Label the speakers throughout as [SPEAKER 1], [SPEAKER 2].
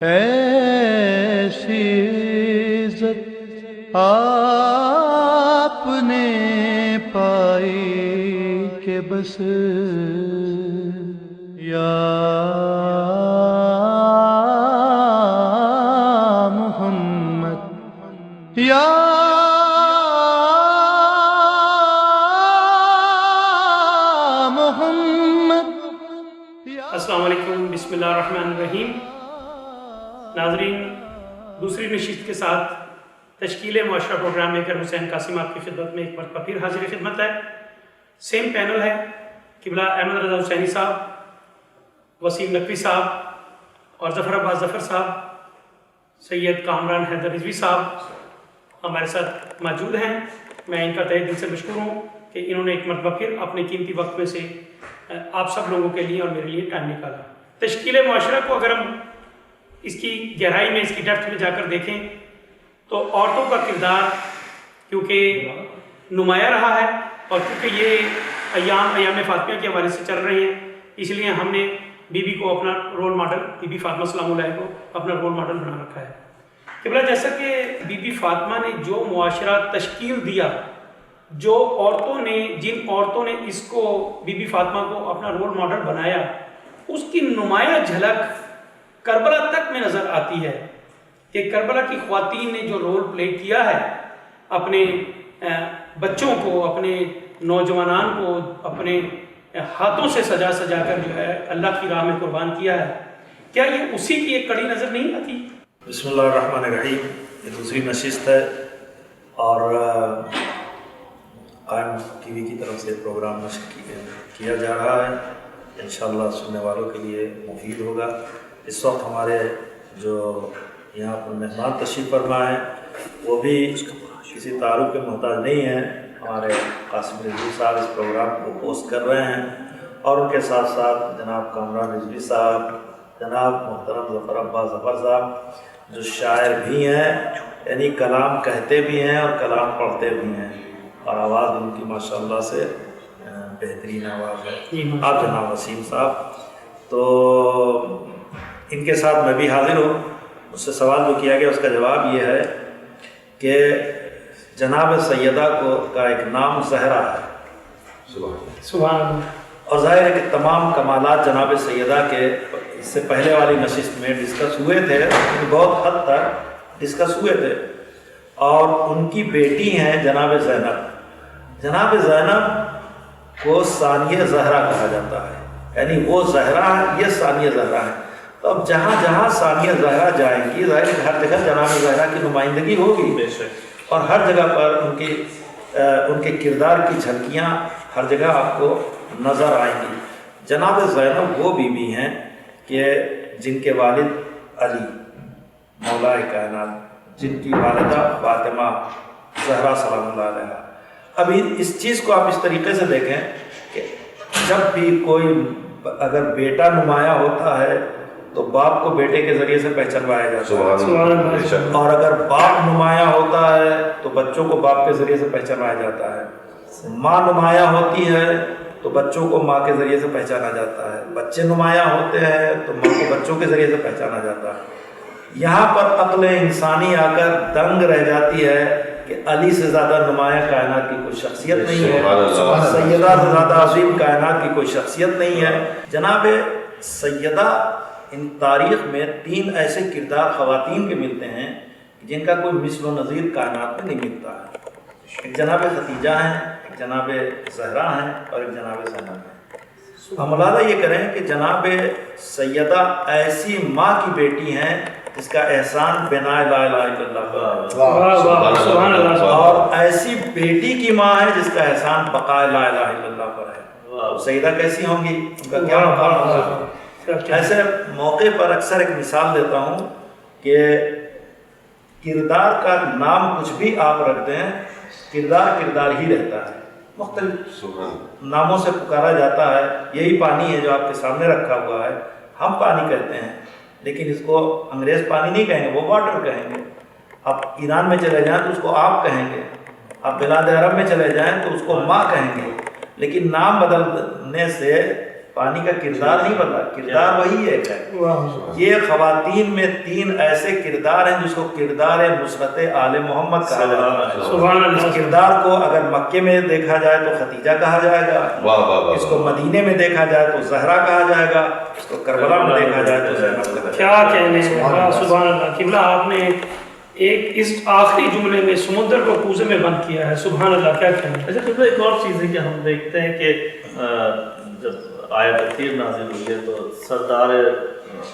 [SPEAKER 1] ایسی عزت آپ نے پائی کہ بس یا محمد یا محمد.
[SPEAKER 2] السلام علیکم، بسم اللہ الرحمن الرحیم. ناظرین، دوسری نشست کے ساتھ تشکیل معاشرہ پروگرام لے کر حسین قاسم آپ کی خدمت میں ایک مرتبہ پھر حاضر خدمت ہے. سیم پینل ہے، قبلہ احمد رضا حسینی صاحب، وسیم نقوی صاحب اور ظفر عباس ظفر صاحب، سید کامران حیدر رضوی صاحب ہمارے ساتھ موجود ہیں. میں ان کا تہہ دل سے مشکور ہوں کہ انہوں نے ایک مرتبہ پھر اپنے قیمتی وقت میں سے آپ سب لوگوں کے لیے اور میرے لیے ٹائم نکالا. تشکیل معاشرہ کو اگر ہم اس کی گہرائی میں، اس کی ڈیپتھ میں جا کر دیکھیں تو عورتوں کا کردار کیونکہ نمایاں رہا ہے، اور کیونکہ یہ ایام فاطمیہ کے حوالے سے چل رہے ہیں، اس لیے ہم نے بی بی کو اپنا role model, Bibi Fatima سلام اللہ کو اپنا رول ماڈل بنا رکھا ہے. قبلہ جیسا کہ بی بی فاطمہ نے جو معاشرہ تشکیل دیا، جو عورتوں نے، جن عورتوں نے اس کو، بی بی فاطمہ کو اپنا رول ماڈل بنایا، اس کی نمایاں جھلک کربلا تک میں نظر آتی ہے کہ کربلا کی خواتین نے جو رول پلے کیا ہے، اپنے بچوں کو، اپنے نوجوانان کو اپنے ہاتھوں سے سجا سجا کر جو ہے اللہ کی راہ میں قربان کیا ہے، کیا یہ اسی کی ایک کڑی نظر نہیں آتی؟
[SPEAKER 3] بسم اللہ الرحمن الرحیم. یہ دوسری نشست ہے اور قائم ٹی وی کی طرف سے پروگرام نشر کیا جا رہا ہے. انشاءاللہ سننے والوں کے لیے مفید ہوگا. اس وقت ہمارے جو یہاں پر مہمان تشریف فرما ہیں وہ بھی کسی تعارف کے محتاج نہیں ہیں. ہمارے قاسم رضوی صاحب اس پروگرام کو ہوسٹ کر رہے ہیں، اور ان کے ساتھ ساتھ جناب کامران رضوی صاحب، جناب محترم ظفر عباس ظفر صاحب جو شاعر بھی ہیں، یعنی کلام کہتے بھی ہیں اور کلام پڑھتے بھی ہیں، اور آواز ان کی ماشاءاللہ سے بہترین آواز ہے. آپ جناب وسیم صاحب، تو ان کے ساتھ میں بھی حاضر ہوں. اس سے سوال جو کیا گیا اس کا جواب یہ ہے کہ جناب سیدہ کا ایک نام زہرا ہے،
[SPEAKER 2] سبحان اللہ.
[SPEAKER 3] اور ظاہر ہے کہ تمام کمالات جناب سیدہ کے اس سے پہلے والی نشست میں ڈسکس ہوئے تھے، بہت حد تک ڈسکس ہوئے تھے. اور ان کی بیٹی ہیں جناب زینب. جناب زینب کو ثانیہ زہرا کہا جاتا ہے، یعنی وہ زہرا ہے، یہ ثانیہ زہرا ہے. تو اب جہاں جہاں ثانیہ زہرا جائیں گی، ظاہر ہے ہر جگہ جناب زہرا کی نمائندگی ہوگی، اور ہر جگہ پر ان کے کردار کی جھلکیاں ہر جگہ آپ کو نظر آئیں گی. جناب زینب وہ بیوی ہیں کہ جن کے والد علی مولا کائنات، جن کی والدہ فاطمہ زہرا سلام اللہ علیہ. ابھی اس چیز کو آپ اس طریقے سے دیکھیں کہ جب بھی کوئی اگر بیٹا نمایاں ہوتا ہے تو باپ کو بیٹے کے ذریعے سے پہچانوایا جاتا ہے، اور اگر باپ نمایاں ہوتا ہے تو بچوں کو باپ کے ذریعے سے پہچانوایا جاتا ہے. ماں نمایاں ہوتی ہے تو بچوں کو ماں کے ذریعے سے پہچانا جاتا ہے. بچے نمایاں ہوتے ہیں تو ماں کو بچوں کے ذریعے سے پہچانا جاتا ہے. یہاں پر عقل انسانی آ کر دنگ رہ جاتی ہے کہ علی سے زیادہ نمایاں کائنات کی کوئی شخصیت نہیں ہے، سیدہ سے زیادہ عظیم کائنات کی کوئی شخصیت نہیں ہے. جناب سیدہ، ان تاریخ میں 3 ایسے کردار خواتین کے ملتے ہیں جن کا کوئی مثل و نظیر کائنات میں نہیں ملتا ہے. ایک جناب ختیجہ ہیں، ایک جناب زہرا ہیں، اور ایک جناب زینب ہیں. ہم ملاحظہ یہ کریں کہ جناب سیدہ ایسی ماں کی بیٹی ہیں جس کا احسان بنا لا الہ الا اللہ، اور ایسی بیٹی کی ماں ہے جس کا احسان بقاء لا الہ الا اللہ پر ہے. سیدہ کیسی ہوں گی، ان کا کیا مقام ہوگا؟ ایسے موقع پر اکثر ایک مثال دیتا ہوں کہ کردار کا نام کچھ بھی آپ رکھ دیں، کردار ہی رہتا ہے. مختلف ناموں سے پکارا جاتا ہے. یہی پانی ہے جو آپ کے سامنے رکھا ہوا ہے، ہم پانی کہتے ہیں، لیکن اس کو انگریز پانی نہیں کہیں گے، وہ واٹر کہیں گے. آپ ایران میں چلے جائیں تو اس کو آپ کہیں گے، آپ بلاد عرب میں چلے جائیں تو اس کو ماں کہیں گے. لیکن نام بدلنے سے پانی کا کردار نہیں بدلا، کردار وہی ایک ہے۔ یہ خواتین میں 3 ایسے کردار ہیں جس کو کردار نصرت آل محمد کہا جاتا ہے۔
[SPEAKER 2] سبحان اللہ۔
[SPEAKER 3] اس کردار کو اگر مکے میں دیکھا جائے تو خدیجہ کہا جائے گا، اس کو مدینے میں دیکھا جائے تو زہرا کہا جائے گا، اس کو کربلا میں دیکھا جائے تو زینب کہا جائے گا۔
[SPEAKER 2] کیا کہنے ہیں، سبحان اللہ۔ قبلہ آپ نے ایک اس آخری جملے میں سمندر کو کوزے میں بند کیا ہے، سبحان اللہ، کیا کہنے ہیں۔
[SPEAKER 4] اچھا قبلہ ایک اور چیز ہے کہ ہم دیکھتے ہیں کہ جب آیت اخیر نازل ہوئی ہے تو سردار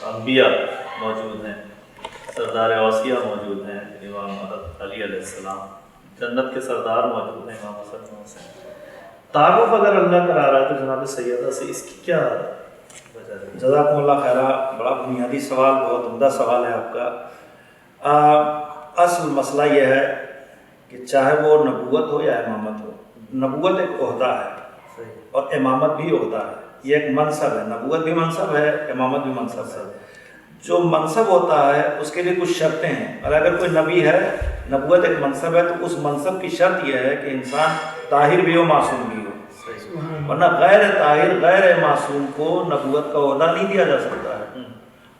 [SPEAKER 4] انبیاء موجود ہیں، سردار اوصیاء موجود ہیں، امام علی علیہ السلام، جنت کے سردار موجود ہیں، امام حسن امام حسین۔ تعارف اگر اللہ کرا رہا ہے تو جناب سیدہ سے اس کی کیا وجہ ہے؟
[SPEAKER 3] جزاکم اللہ خیرہ، بڑا بنیادی سوال، بہت عمدہ سوال ہے آپ کا۔ اصل مسئلہ یہ ہے کہ چاہے وہ نبوت ہو یا امامت ہو، نبوت ایک عہدہ ہے اور امامت بھی عہدہ ہے، یہ ایک منصب ہے، نبوت بھی منصب ہے، امامت بھی منصب ہے۔ جو منصب ہوتا ہے اس کے لیے کچھ شرطیں ہیں، اور اگر کوئی نبی ہے، نبوت ایک منصب ہے، تو اس منصب کی شرط یہ ہے کہ انسان طاہر بھی ہو، معصوم بھی ہو، ورنہ غیر طاہر غیر معصوم کو نبوت کا عہدہ نہیں دیا جا سکتا ہے۔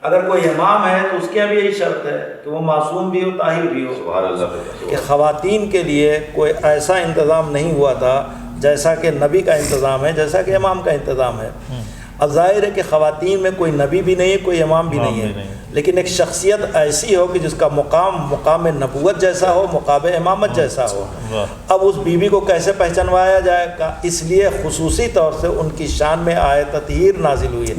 [SPEAKER 3] اگر کوئی امام ہے تو اس کے بھی یہی شرط ہے کہ وہ معصوم بھی ہو، طاہر بھی ہو۔
[SPEAKER 5] سبحان اللہ۔
[SPEAKER 3] کہ خواتین کے لیے کوئی ایسا انتظام نہیں ہوا تھا جیسا کہ نبی کا انتظام ہے، جیسا کہ امام کا انتظام ہے۔ اب ظاہر ہے کہ خواتین میں کوئی نبی بھی نہیں ہے، کوئی امام بھی نہیں ہے، لیکن ایک شخصیت ایسی ہو کہ جس کا مقام نبوت جیسا ہو، مقام امامت جیسا ہو۔ اب اس بیوی کو کیسے پہچانوایا جائے گا؟ اس لیے خصوصی طور سے ان کی شان میں آیت تطہیر نازل ہوئی ہے۔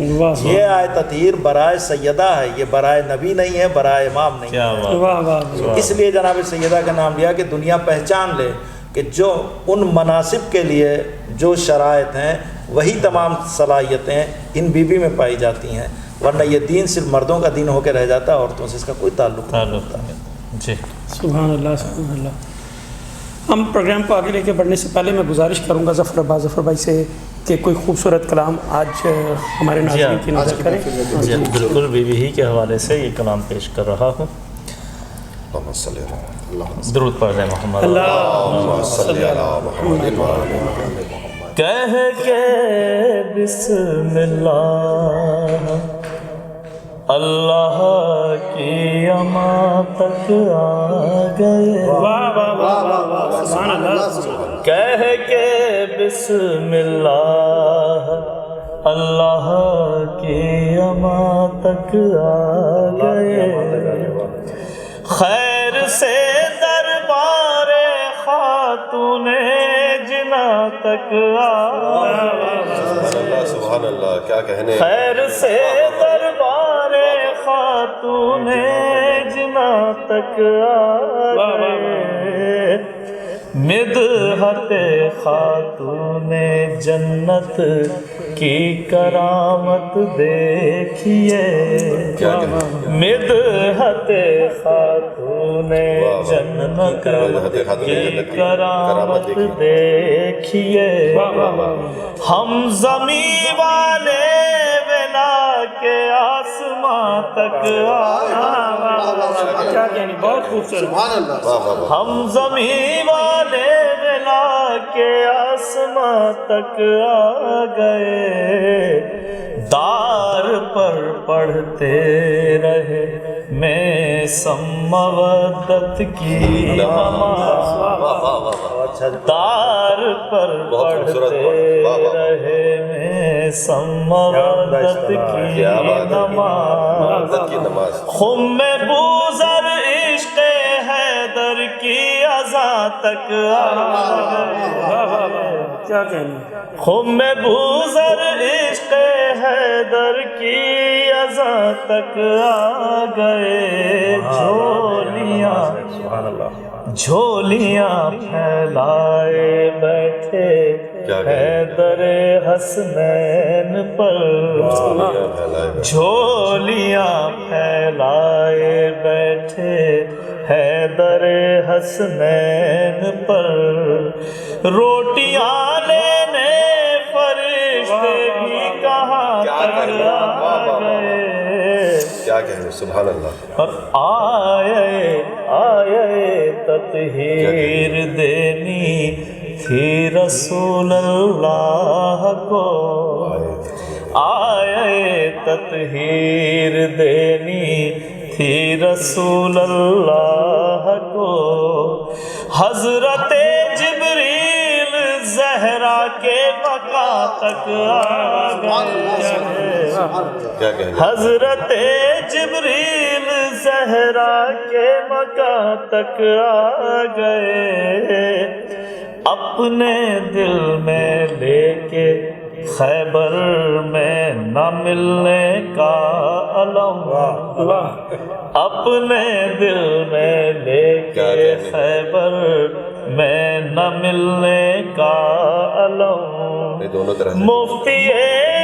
[SPEAKER 3] یہ آیت تطہیر برائے سیدہ ہے، یہ برائے نبی نہیں ہے، برائے امام نہیں ہے۔ اس لیے جناب سیدہ کا نام لیا کہ دنیا پہچان لے کہ جو ان مناسب کے لیے جو شرائط ہیں وہی تمام صلاحیتیں ان بیوی میں پائی جاتی ہیں، ورنہ یہ دین صرف مردوں کا دین ہو کے رہ جاتا ہے، عورتوں سے اس کا کوئی تعلق نہیں ہوتا ہے۔
[SPEAKER 4] جی
[SPEAKER 2] سبحان اللہ، سبحان اللہ۔ ہم پروگرام کو آگے لے کے بڑھنے سے پہلے میں گزارش کروں گا ظفر بھائی سے کہ کوئی خوبصورت کلام آج ہمارے ناظرین کی نظر کریں۔
[SPEAKER 4] جی بالکل، بیوی ہی کے حوالے سے یہ کلام پیش کر رہا ہوں۔ درود پڑھ دیں محمد۔ کہہ کے بسم اللہ اللہ کی اما تک آ گئے،
[SPEAKER 2] سبحان اللہ۔
[SPEAKER 4] کہہ کے بسم اللہ اللہ کی اما تک آ گئے، خیر سے دربار خاتون جنا تک
[SPEAKER 5] سبحان اللہ، کیا کہنے۔
[SPEAKER 4] خیر سے دربار خاتون جنا تک آئے، مدحت خاتون جنت کی کرامت دیکھیے، مدحت خاتون جنت کی کرامت دیکھیے، ہم زمین والے بنا کے آسمان تک
[SPEAKER 2] کیا کہنی، بہت خوبصورت۔
[SPEAKER 4] ہم زمین والے بنا کے آسمان تک آ گئے، دار پر پڑھتے رہے میں سمودت کی نماز، دار پر پڑھتے رہے میں سمودت کی نماز، خم بوزر عشق حیدر کی اذاں تک
[SPEAKER 2] کیا کہنی،
[SPEAKER 4] خم بوزر عشق حیدر کی اذاں تک آ گئے، جھولیاں پھیلائے بیٹھے حیدر حسنین پر، جھولیاں پھیلائے بیٹھے حیدر حسنین پر، روٹیاں لینے فرشتے بھی کہاں تک آ گئے،
[SPEAKER 5] کیا کہنے۔ سبحان اللہ۔
[SPEAKER 4] اور آئے تطہیر دینی تھی رسول اللہ کو، دعائے تطہیر دینی تھی رسول اللہ کو، حضرت جبریل زہرا کے مقام تک آ گئے،
[SPEAKER 5] کیا کہنے
[SPEAKER 4] حضرت جبریل زہرا کے مقام تک آ گئے، اپنے دل میں لے کے خیبر میں نہ ملنے کا علم، اپنے دل میں لے کے خیبر میں نہ ملنے کا علم،
[SPEAKER 5] یہ دونوں طرح سے
[SPEAKER 4] مفتی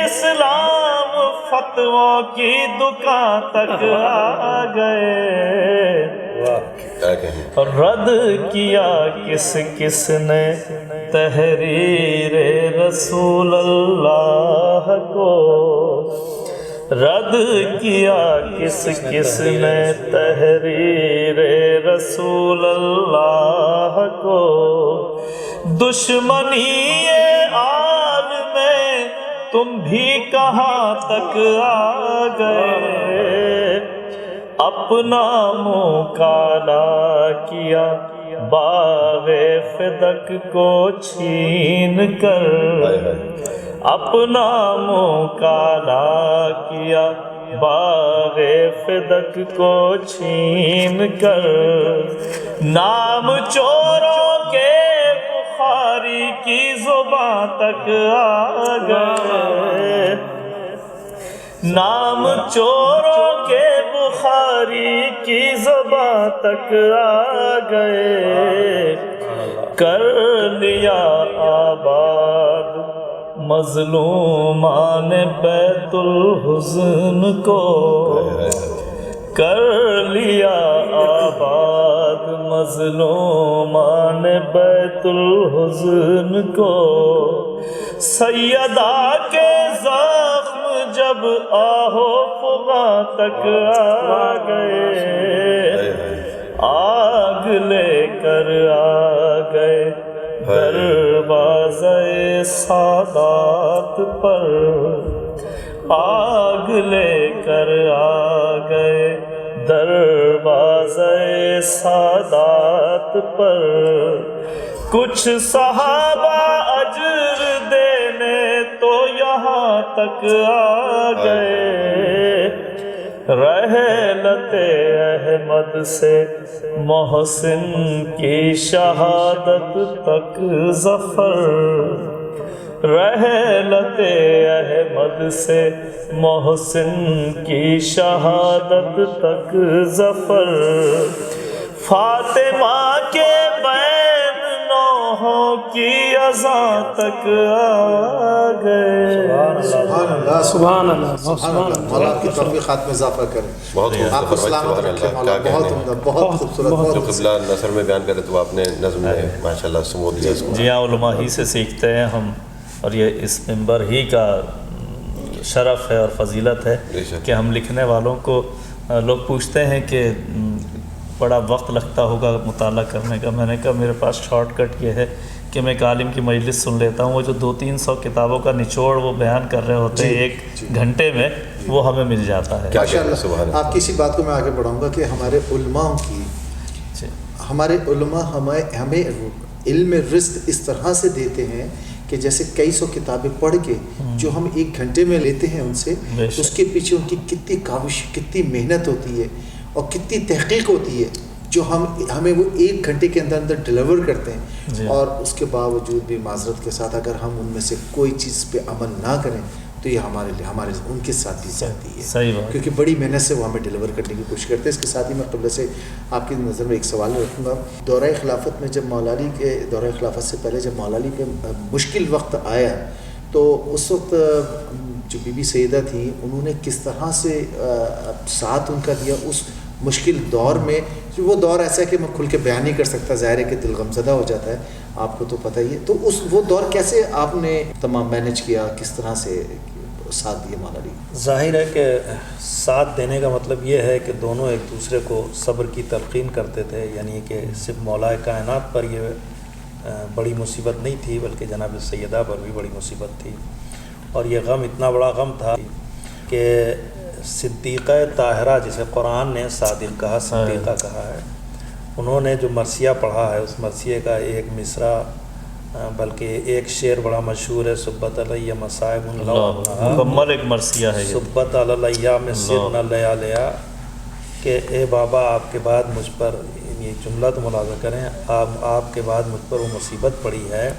[SPEAKER 4] اسلام فتووں کی دکان تک آ گئے،
[SPEAKER 5] کیا کہنے
[SPEAKER 4] رد کیا کس کس نے تحریر رسول اللہ کو، رد کیا کس کس نے تحریر رسول اللہ کو، دشمنی آل میں تم بھی کہاں تک آ گئے، اپنا منہ کالا کیا باغ فدق کو چھین کر، اپنا منہ کالا کیا باغ فدق کو چھین کر، نام چوروں کے بخاری کی زبان تک آ گئے، نام چوروں کے بخاری کی زبان تک آ گئے، کر لیا آباد مظلومان بیت الحزن کو، کر لیا آباد مظلومان بیت الحزن کو، سیدہ کے زخم جب آہو فغاں تک آ گئے، آگ لے کر آ گئے دروازے سادات پر، آگ لے کر آ گئے دروازے سادات پر، کچھ صحابہ اجر دینے تو یہاں تک آ گئے، رحلت احمد سے محسن کی شہادت تک ظفر، رحلت احمد سے محسن کی شہادت تک ظفر، فاطمہ کے بین نوحوں کی اذان تک آ گئے۔
[SPEAKER 6] سبحان اللہ سبحان اللہ سبحان اللہ، مولا آپ کی توفیقات میں اضافہ کریں،
[SPEAKER 5] بہت
[SPEAKER 6] آپ کو سلامت رکھیں مولا، بہت عمدہ، بہت خوبصورت، بہت
[SPEAKER 5] جو قبلہ نثر میں بیان کرے تو آپ نے نظم میں ماشاءاللہ سمو دیا اس کو۔
[SPEAKER 4] جی ہاں، علماء ہی سے سیکھتے ہیں ہم، اور یہ اس منبر ہی کا شرف ہے اور فضیلت ہے کہ ہم لکھنے والوں کو لوگ پوچھتے ہیں کہ بڑا وقت لگتا ہوگا مطالعہ کرنے کا، میں نے کہا میرے پاس شارٹ کٹ یہ ہے کہ میں ایک عالم کی مجلس سن لیتا ہوں، وہ جو 200-300 کتابوں کا نچوڑ وہ بیان کر رہے ہوتے ہیں ایک گھنٹے میں، وہ ہمیں مل جاتا ہے۔
[SPEAKER 6] ماشاءاللہ۔ آپ کی اسی بات کو میں آگے بڑھاؤں گا کہ ہمارے علماء کی، ہمارے علماء ہمیں علم رزق اس طرح سے دیتے ہیں کہ جیسے کئی سو کتابیں پڑھ کے جو ہم ایک گھنٹے میں لیتے ہیں ان سے، اس کے پیچھے ان کی کتنی کاوش، کتنی محنت ہوتی ہے اور کتنی تحقیق ہوتی ہے جو ہمیں وہ ایک گھنٹے کے اندر ڈیلیور کرتے ہیں، اور اس کے باوجود بھی معذرت کے ساتھ اگر ہم ان میں سے کوئی چیز پہ عمل نہ کریں تو یہ ہمارے ان کے ساتھ بھی جاتی ہے،
[SPEAKER 4] صحیح بات،
[SPEAKER 6] کیونکہ بڑی محنت سے وہ ہمیں ڈیلیور کرنے کی کوشش کرتے ہیں۔ اس کے ساتھ ہی میں قبل سے آپ کی نظر میں ایک سوال رکھوں گا، دورہ خلافت میں جب مولا علی کے دورہ خلافت سے پہلے جب مولا علی پہ مشکل وقت آیا تو اس وقت جو بی بی سیدہ تھی انہوں نے کس طرح سے ساتھ ان کا دیا اس مشکل دور میں؟ وہ دور ایسا ہے کہ میں کھل کے بیان نہیں کر سکتا، ظاہر ہے کہ دل غمزدہ ہو جاتا ہے، آپ کو تو پتہ ہی ہے، تو وہ دور کیسے آپ نے تمام مینیج کیا، کس طرح سے ساتھ دیا مولا علی؟
[SPEAKER 7] ظاہر ہے کہ ساتھ دینے کا مطلب یہ ہے کہ دونوں ایک دوسرے کو صبر کی تلقین کرتے تھے، یعنی کہ صرف مولا کائنات پر یہ بڑی مصیبت نہیں تھی بلکہ جناب سیدہ پر بھی بڑی مصیبت تھی، اور یہ غم اتنا بڑا غم تھا کہ صدیقہ طاہرہ جسے قرآن نے صادق کہا، صدیقہ کہا ہے، انہوں نے جو مرثیہ پڑھا ہے اس مرثیے کا ایک مصرع بلکہ ایک شعر بڑا مشہور ہے، صبت علیہ مصائب
[SPEAKER 4] مکمل ایک مرثیہ ہے یہ،
[SPEAKER 7] صبت علیہ میں سر نہ لیا لیا، کہ اے بابا آپ کے بعد مجھ پر، یہ جملہ تو ملاحظہ کریں، آپ کے بعد مجھ پر وہ مصیبت پڑی ہے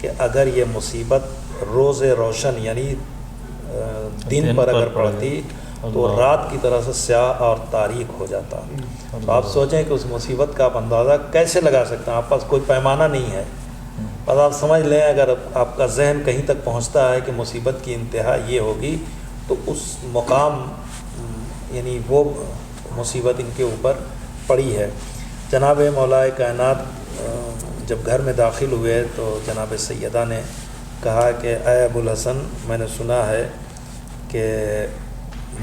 [SPEAKER 7] کہ اگر یہ مصیبت روز روشن یعنی دن پر اگر پڑتی تو رات کی طرح سے سیاہ اور تاریک ہو جاتا۔ تو آپ سوچیں کہ اس مصیبت کا آپ اندازہ کیسے لگا سکتے ہیں، آپ پاس کوئی پیمانہ نہیں ہے، بس آپ سمجھ لیں اگر آپ کا ذہن کہیں تک پہنچتا ہے کہ مصیبت کی انتہا یہ ہوگی تو اس مقام یعنی وہ مصیبت ان کے اوپر پڑی ہے۔ جناب مولا کائنات جب گھر میں داخل ہوئے تو جناب سیدہ نے کہا کہ اے ابوالحسن، میں نے سنا ہے کہ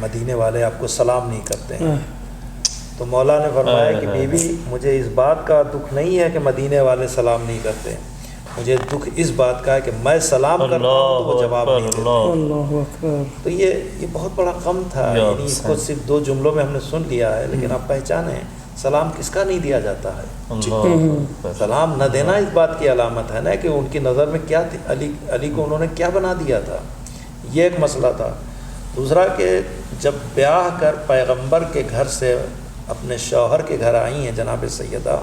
[SPEAKER 7] مدینے والے آپ کو سلام نہیں کرتے ہیں۔ تو مولا نے فرمایا کہ بی بی مجھے اس بات کا دکھ نہیں ہے کہ مدینے والے سلام نہیں کرتے، مجھے دکھ اس بات کا ہے کہ میں سلام کرتا ہوں تو وہ جواب نہیں دیتے۔ تو یہ بہت بڑا غم تھا، یعنی اس کو صرف 2 جملوں میں ہم نے سن لیا ہے، لیکن آپ پہچانیں سلام کس کا نہیں دیا جاتا ہے؟ سلام نہ دینا اس بات کی علامت ہے نا کہ ان کی نظر میں کیا تھی، علی کو انہوں نے کیا بنا دیا تھا، یہ ایک مسئلہ تھا۔ دوسرا کہ جب بیاہ کر پیغمبر کے گھر سے اپنے شوہر کے گھر آئی ہیں جناب سیدہ،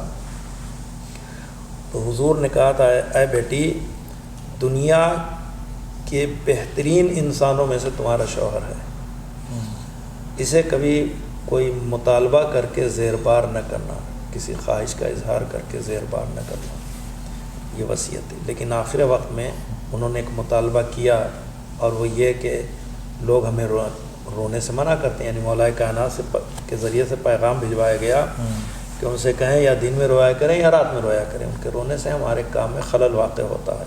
[SPEAKER 7] تو حضور نے کہا تھا اے بیٹی، دنیا کے بہترین انسانوں میں سے تمہارا شوہر ہے، اسے کبھی کوئی مطالبہ کر کے زیر بار نہ کرنا، کسی خواہش کا اظہار کر کے زیر بار نہ کرنا، یہ وصیت تھی۔ لیکن آخر وقت میں انہوں نے ایک مطالبہ کیا، اور وہ یہ کہ لوگ ہمیں رونے سے منع کرتے ہیں، یعنی مولا کائنات کے ذریعے سے پیغام بھجوایا گیا کہ ان سے کہیں یا دن میں رویا کریں یا رات میں رویا کریں، ان کے رونے سے ہمارے کام میں خلل واقع ہوتا ہے۔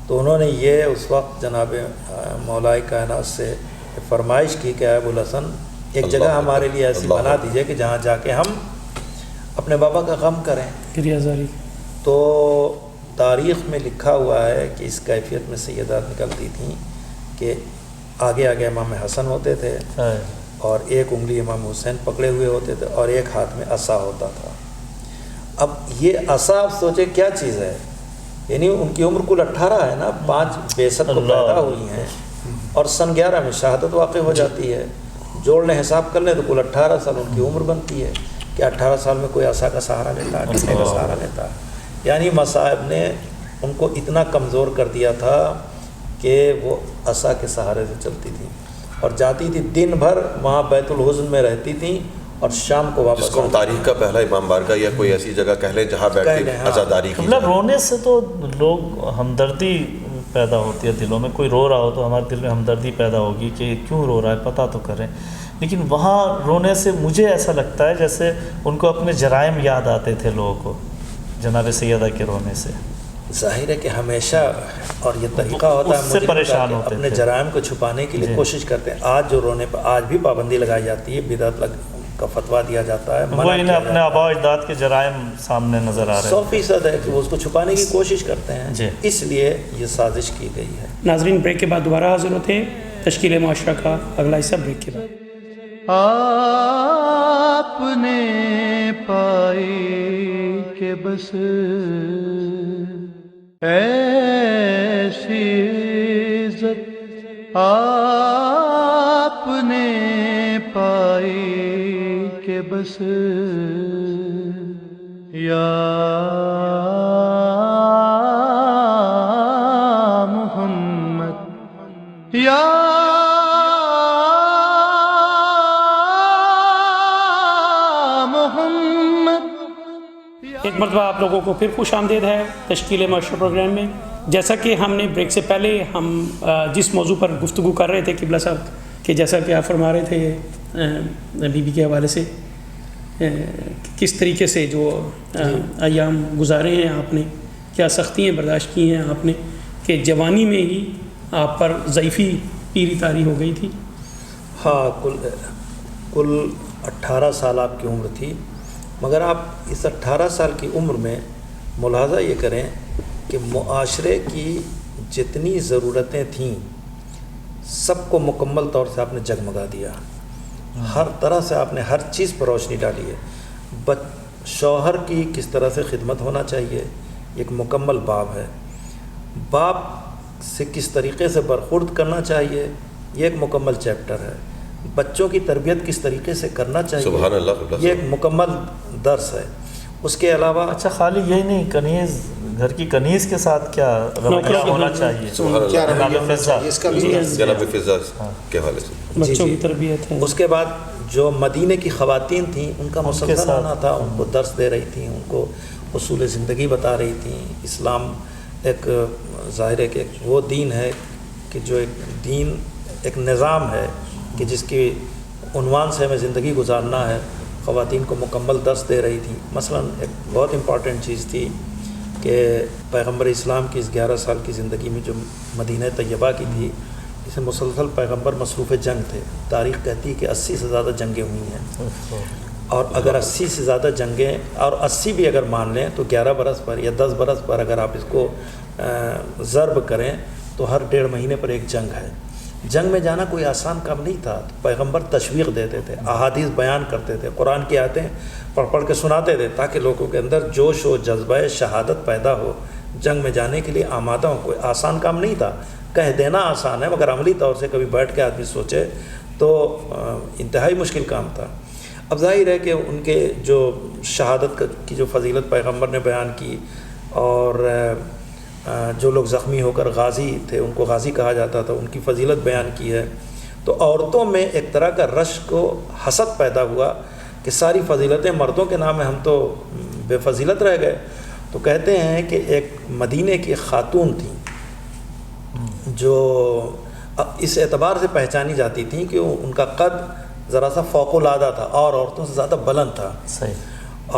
[SPEAKER 7] تو انہوں نے یہ اس وقت جناب مولا کائنات سے فرمائش کی کہ اے ابوالحسن ایک جگہ ہمارے لیے ایسی بنا دیجئے کہ جہاں جا کے ہم اپنے بابا کا غم کریں۔ تو تاریخ میں لکھا ہوا ہے کہ اس کیفیت میں سیدات نکلتی تھیں کہ آگے آگے امام حسن ہوتے تھے اور ایک انگلی امام حسین پکڑے ہوئے ہوتے تھے اور ایک ہاتھ میں عصا ہوتا تھا۔ اب یہ عصا آپ سوچے کیا چیز ہے، یعنی ان کی عمر کل 18 ہے نا، 5 بعثت کو پیدا ہوئی ہیں اور سن 11 میں شہادت واقع ہو جاتی ہے، جوڑ لیں حساب کر لیں تو کل 18 سال ان کی عمر بنتی ہے کہ 18 سال میں کوئی عصا کا سہارا لیتا ہے، کسی کا سہارا لیتا ہے۔ یعنی مصائب نے ان کو اتنا کمزور کر دیا تھا کہ وہ عصا کے سہارے سے چلتی تھیں اور جاتی تھی، دن بھر وہاں بیت الحزن میں رہتی تھیں اور شام کو واپس۔
[SPEAKER 5] جس کو ہم تاریخ کا پہلا امام بارگاہ یا کوئی ایسی جگہ کہہ لیں جہاں بیٹھ کے عزاداری کی
[SPEAKER 4] مطلب رونے سے تو لوگ ہمدردی پیدا ہوتی ہے دلوں میں، کوئی رو رہا ہو تو ہمارے دل میں ہمدردی پیدا ہوگی کہ کیوں رو رہا ہے، پتہ تو کریں۔ لیکن وہاں رونے سے مجھے ایسا لگتا ہے جیسے ان کو اپنے جرائم یاد آتے تھے لوگوں کو جناب سیدہ کے رونے سے۔
[SPEAKER 7] ظاہر ہے کہ ہمیشہ، اور یہ طریقہ ہوتا ہے،
[SPEAKER 4] اس سے پریشان ہوتے
[SPEAKER 7] اپنے
[SPEAKER 4] تھے،
[SPEAKER 7] جرائم کو چھپانے کے لیے کوشش کرتے ہیں۔ آج جو رونے پر آج بھی پابندی لگائی جاتی ہے، بدعت کا فتویٰ دیا جاتا ہے،
[SPEAKER 4] وہ انہیں اپنے آباء و اجداد کے جرائم سامنے نظر آ رہے ہیں،
[SPEAKER 7] 100% ہے کہ وہ اس کو چھپانے کی کوشش کرتے ہیں، اس لیے یہ سازش کی گئی ہے۔
[SPEAKER 2] ناظرین بریک کے بعد دوبارہ حاضر ہوتے ہیں، تشکیل معاشرہ کا اگلا حصہ بریک کے بعد۔
[SPEAKER 1] آپ نے پائی کہ بس ایسی عزت آپ نے پائی کہ بس یا محمد یا
[SPEAKER 2] ایک مرتبہ آپ لوگوں کو پھر خوش آمدید ہے تشکیل معاشرہ پروگرام میں۔ جیسا کہ ہم نے بریک سے پہلے ہم جس موضوع پر گفتگو کر رہے تھے قبلہ صاحب کہ جیسا کہ آپ فرما رہے تھے بی بی کے حوالے سے کس طریقے سے جو ایام گزارے ہیں آپ نے، کیا سختیاں برداشت کی ہیں آپ نے کہ جوانی میں ہی آپ پر ضعیفی پیری طاری ہو گئی تھی۔
[SPEAKER 7] ہاں، کل 18 سال آپ کی عمر تھی، مگر آپ اس 18 سال کی عمر میں ملاحظہ یہ کریں کہ معاشرے کی جتنی ضرورتیں تھیں سب کو مکمل طور سے آپ نے جگمگا دیا، ہر طرح سے آپ نے ہر چیز پر روشنی ڈالی ہے۔ شوہر کی کس طرح سے خدمت ہونا چاہیے ایک مکمل باب ہے، باپ سے کس طریقے سے برخورد کرنا چاہیے یہ ایک مکمل چیپٹر ہے، بچوں کی تربیت کس طریقے سے کرنا چاہیے
[SPEAKER 5] سبحان اللہ،
[SPEAKER 7] یہ ایک مکمل درس ہے۔ اس کے علاوہ
[SPEAKER 4] اچھا خالی یہی نہیں، کنیز گھر کی کنیز کے ساتھ کیا رویہ ہونا چاہیے،
[SPEAKER 6] کیا رویہ
[SPEAKER 4] جناب
[SPEAKER 6] ہونا
[SPEAKER 4] فضا،
[SPEAKER 6] چاہیے، اس کا بھی
[SPEAKER 5] جناب فضا کے حوالے سے
[SPEAKER 8] بچوں کی تربیت ہے۔
[SPEAKER 7] اس کے بعد جو مدینے کی خواتین تھیں ان کا مسلسل آنا تھا، ان کو درس دے رہی تھیں، ان کو اصول زندگی بتا رہی تھیں۔ اسلام ایک ظاہر ہے کہ وہ دین ہے کہ جو ایک دین ایک نظام ہے کہ جس کی عنوان سے ہمیں زندگی گزارنا ہے۔ خواتین کو مکمل درس دے رہی تھی۔ مثلا ایک بہت امپورٹنٹ چیز تھی کہ پیغمبر اسلام کی اس 11 سال کی زندگی میں جو مدینہ طیبہ کی تھی، اسے مسلسل پیغمبر مصروف جنگ تھے۔ تاریخ کہتی ہے کہ 80 سے زیادہ جنگیں ہوئی ہیں، اور اگر 80 سے زیادہ جنگیں، اور 80 بھی اگر مان لیں تو 11 برس پر یا 10 برس پر اگر آپ اس کو ضرب کریں تو ہر 1.5 مہینے پر ایک جنگ ہے۔ جنگ میں جانا کوئی آسان کام نہیں تھا، تو پیغمبر تشویق دیتے تھے، احادیث بیان کرتے تھے، قرآن کی آیتیں پڑھ کے سناتے تھے تاکہ لوگوں کے اندر جوش و جذبہ شہادت پیدا ہو، جنگ میں جانے کے لیے آمادہ ہو۔ کوئی آسان کام نہیں تھا، کہہ دینا آسان ہے مگر عملی طور سے کبھی بیٹھ کے آدمی سوچے تو انتہائی مشکل کام تھا۔ اب ظاہر ہے کہ ان کے جو شہادت کی جو فضیلت پیغمبر نے بیان کی، اور جو لوگ زخمی ہو کر غازی تھے ان کو غازی کہا جاتا تھا، ان کی فضیلت بیان کی ہے، تو عورتوں میں ایک طرح کا رشک و حسد پیدا ہوا کہ ساری فضیلتیں مردوں کے نام ہیں، ہم تو بے فضیلت رہ گئے۔ تو کہتے ہیں کہ ایک مدینے کی خاتون تھیں جو اس اعتبار سے پہچانی جاتی تھیں کہ ان کا قد ذرا سا فوق العادہ تھا اور عورتوں سے زیادہ بلند تھا،
[SPEAKER 4] صحیح،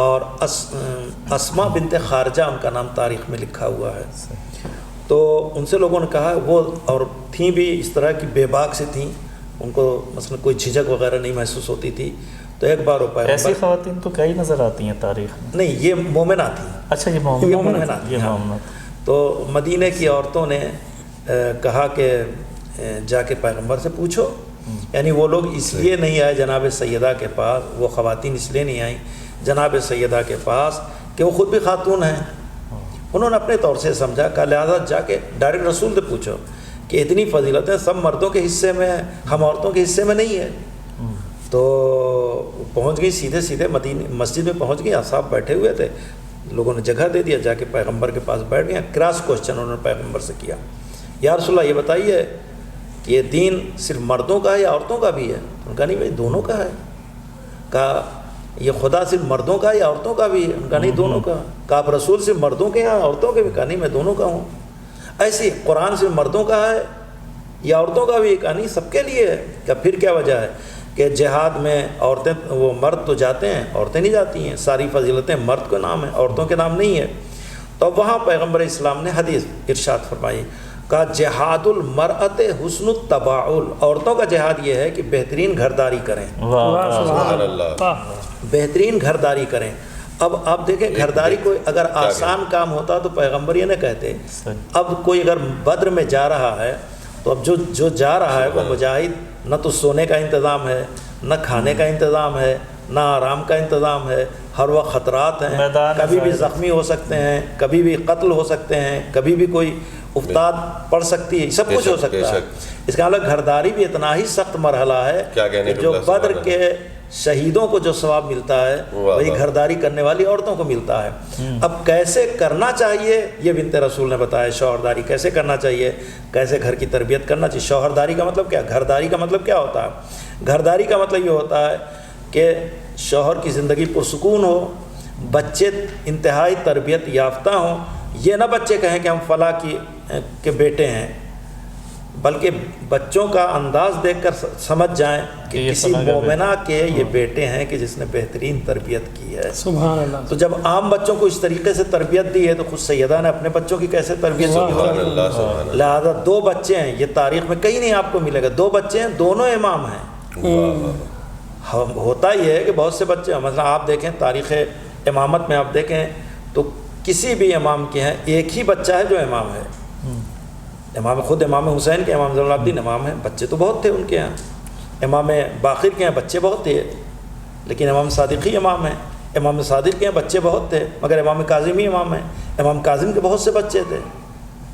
[SPEAKER 7] اور اسما بنت خارجہ ان کا نام تاریخ میں لکھا ہوا ہے۔ تو ان سے لوگوں نے کہا وہ، اور تھیں بھی اس طرح کی بے باک سے تھیں، ان کو مثلا کوئی جھجک وغیرہ نہیں محسوس ہوتی تھی۔ تو ایک بار وہ
[SPEAKER 4] ایسی
[SPEAKER 7] پیغمبر،
[SPEAKER 4] خواتین تو کئی نظر آتی ہیں تاریخ میں۔
[SPEAKER 7] نہیں یہ مومنہ تھیں،
[SPEAKER 4] اچھا یہ
[SPEAKER 7] یہ
[SPEAKER 4] مومنہ
[SPEAKER 7] مومنہ
[SPEAKER 4] یہ
[SPEAKER 7] تھیں، ہاں۔
[SPEAKER 4] مومنہ،
[SPEAKER 7] تو مدینہ کی عورتوں نے کہا کہ جا کے پیغمبر سے پوچھو، یعنی وہ لوگ اس لیے نہیں آئے جناب سیدہ کے پاس، وہ خواتین اس لیے نہیں آئیں جناب سیدہ کے پاس کہ وہ خود بھی خاتون ہیں۔ انہوں نے اپنے طور سے سمجھا کہ لہٰذا جا کے ڈائریکٹ رسول سے پوچھو کہ اتنی فضیلتیں سب مردوں کے حصے میں ہیں، ہم عورتوں کے حصے میں نہیں ہے۔ تو پہنچ گئی، سیدھے سیدھے مدینہ مسجد میں پہنچ گئی، صاحب بیٹھے ہوئے تھے، لوگوں نے جگہ دے دیا، جا کے پیغمبر کے پاس بیٹھ گئے۔ کراس کوشچن انہوں نے پیغمبر سے کیا، یا رسول اللہ یہ بتائیے کہ یہ دین صرف مردوں کا ہے یا عورتوں کا بھی ہے؟ انہوں نے کہا نہیں بھائی دونوں کا ہے۔ کہا یہ خدا صرف مردوں کا ہے یا عورتوں کا بھی ہے؟ انہوں نے کہا نہیں دونوں کا۔ کہا آپ رسول صرف مردوں کے ہیں عورتوں کے بھی؟ کہا نہیں میں دونوں کا ہوں۔ ایسی قرآن صرف مردوں کا ہے یا عورتوں کا بھی؟ کہا نہیں سب کے لیے ہے۔ کہ پھر کیا وجہ ہے؟ کہ جہاد میں عورتیں، وہ مرد تو جاتے ہیں عورتیں نہیں جاتی ہیں، ساری فضیلتیں مرد کے نام ہیں عورتوں کے نام نہیں ہے۔ تو وہاں پیغمبر اسلام نے حدیث ارشاد فرمائی، کہا جہاد المرأۃ حسن التباعل، عورتوں کا جہاد یہ ہے کہ بہترین گھرداری کریں،
[SPEAKER 5] سبحان اللہ،
[SPEAKER 7] بہترین گھرداری کریں۔ اب آپ دیکھیں گھرداری کوئی اگر آسان کام ہوتا تو پیغمبر یہ نہ کہتے۔ اب کوئی اگر بدر میں جا رہا ہے تو اب جو جا رہا ہے وہ مجاہد، نہ تو سونے کا انتظام ہے، نہ کھانے کا انتظام ہے، نہ آرام کا انتظام ہے، ہر وقت خطرات ہیں، کبھی بھی زخمی ہو سکتے ہیں، کبھی بھی قتل ہو سکتے ہیں، کبھی بھی کوئی افتاد پڑ سکتی ہے، سب کچھ ہو سکتا ہے۔ اس کا مطلب گھرداری بھی اتنا ہی سخت مرحلہ ہے کہ جو بدر کے شہیدوں کو جو ثواب ملتا ہے وہی گھرداری کرنے والی عورتوں کو ملتا ہے۔ اب کیسے کرنا چاہیے یہ بنت رسول نے بتایا، شوہرداری کیسے کرنا چاہیے، کیسے گھر کی تربیت کرنا چاہیے۔ شوہرداری کا مطلب کیا، گھرداری کا مطلب کیا ہوتا ہے؟ گھرداری کا مطلب یہ ہوتا ہے کہ شوہر کی زندگی پرسکون ہو، بچے انتہائی تربیت یافتہ ہوں، یہ نہ بچے کہیں کہ ہم فلاں کے بیٹے ہیں، بلکہ بچوں کا انداز دیکھ کر سمجھ جائیں کہ کسی مومنہ کے یہ بیٹے ہیں کہ جس نے بہترین تربیت کی ہے۔
[SPEAKER 8] سبحان اللہ۔
[SPEAKER 7] تو جب عام بچوں کو اس طریقے سے تربیت دی ہے تو خود سیدہ نے اپنے بچوں کی کیسے تربیت کی ہوگی؟ لہذا 2 بچے ہیں، یہ تاریخ میں کہیں نہیں آپ کو ملے گا، 2 بچے ہیں، دونوں امام ہیں۔ ہوتا یہ ہے کہ بہت سے بچے، مثلا آپ دیکھیں تاریخ امامت میں آپ دیکھیں تو کسی بھی امام کے ہیں ایک ہی بچہ ہے جو امام ہے، امام حسین کے امام زین العابدین امام ہیں، بچے تو بہت تھے ان کے یہاں. امام باقر کے یہاں بچے بہت تھے لیکن امام صادقی امام ہیں. امام صادق کے یہاں بچے بہت تھے مگر امام کاظم ہی امام ہیں. امام کاظم کے بہت سے بچے تھے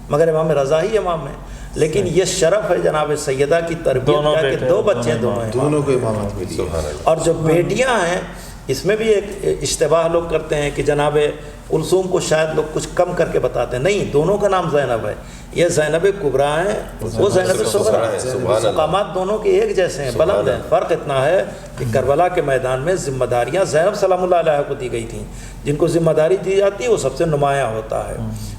[SPEAKER 7] مگر امام رضا ہی امام ہیں. لیکن یہ شرف ہے جناب سیدہ کی تربیت کا کہ 2 بچے ہیں،
[SPEAKER 6] دونوں کو امامت ملی.
[SPEAKER 7] اور جو بیٹیاں ہیں اس میں بھی ایک اشتباہ لوگ کرتے ہیں کہ جناب کلثوم کو شاید لوگ کچھ کم کر کے بہتے ہیں. نہیں، دونوں کا نام زینب ہے. یہ زینب کبریٰ ہیں، وہ زینب صغریٰ ہیں. مقامات دونوں کے ایک جیسے ہیں، بلند ہیں. فرق اتنا ہے کہ کربلا کے میدان میں ذمہ داریاں زینب سلام اللہ علیہ کو دی گئی تھیں. جن کو ذمہ داری دی جاتی ہے وہ سب سے نمایاں ہوتا ہے.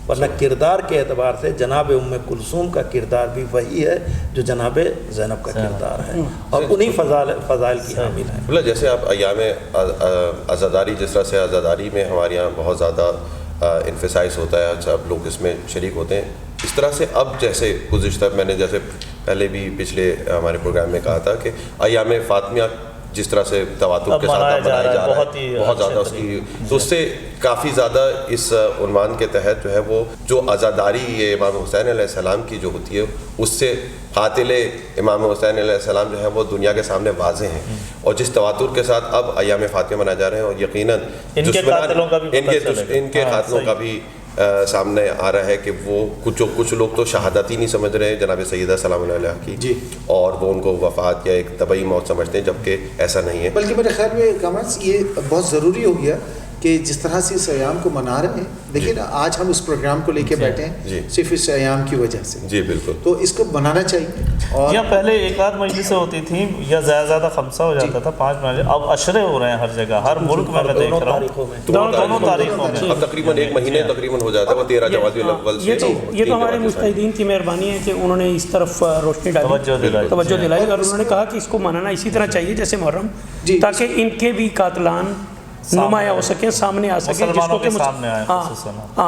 [SPEAKER 7] ورنہ کردار کے اعتبار سے جناب ام کلثوم کا کردار بھی وہی ہے جو جناب زینب کا کردار ہے اور انہی فضائل کی حامل ہیں.
[SPEAKER 5] مطلب جیسے آپ ایام عزاداری، جس طرح سے عزاداری میں ہمارے یہاں بہت زیادہ انفسائز ہوتا ہے، سب لوگ اس میں شریک ہوتے ہیں، اس طرح سے اب جیسے گزشتہ میں نے جیسے پہلے بھی پچھلے ہمارے پروگرام میں کہا تھا کہ ایام فاطمیہ جس طرح سے تواتر کے ساتھ منایا جا رہا ہے، بہت زیادہ اس کی، تو اس سے کافی زیادہ اس عنوان کے تحت جو ہے وہ جو عزاداری یہ امام حسین علیہ السلام کی جو ہوتی ہے اس سے قاتل امام حسین علیہ السلام جو ہے وہ دنیا کے سامنے واضح ہیں. اور جس تواتر کے ساتھ اب ایام فاطمیہ منائے جا رہے ہیں اور یقیناً ان کے قاتلوں کا بھی سامنے آ رہا ہے کہ وہ کچھ لوگ تو شہادت ہی نہیں سمجھ رہے ہیں جناب سیدہ سلام اللہ علیہ کی
[SPEAKER 6] جی،
[SPEAKER 5] اور وہ ان کو وفات یا ایک طبعی موت سمجھتے ہیں، جبکہ ایسا نہیں ہے.
[SPEAKER 6] بلکہ میرے خیال میں کامرس یہ بہت ضروری ہو گیا کہ جس طرح سے اس ایام کو منا رہے ہیں. دیکھیں نا، آج ہم اس پروگرام کو لے کے بیٹھے ہیں صرف اس ایام کی وجہ سے.
[SPEAKER 5] جی بالکل.
[SPEAKER 6] تو اس کو منانا چاہیے. اور
[SPEAKER 4] یا پہلے 1 مجلسیں ہوتی تھیں یا زیادہ 5 ہو جاتا تھا، 5 مجلس. اب عشرے ہو رہے ہیں ہر جگہ، ہر ملک میں دیکھ رہا ہوں دونوں تاریخوں میں.
[SPEAKER 5] اب تقریباً 1 مہینے تقریباً ہو جاتا ہے، وہ 13 جمادی الاول سے.
[SPEAKER 2] یہ تو ہمارے مجتہدین کی مہربانی ہے کہ انہوں نے اس طرف روشنی ڈالی، توجہ دلائی، اور انہوں نے کہا کہ اس کو منانا اسی طرح چاہیے جیسے محرم، تاکہ ان کے بھی قاتلان نمایاں ہو سکیں، سامنے آ سکیں، جس کو کہ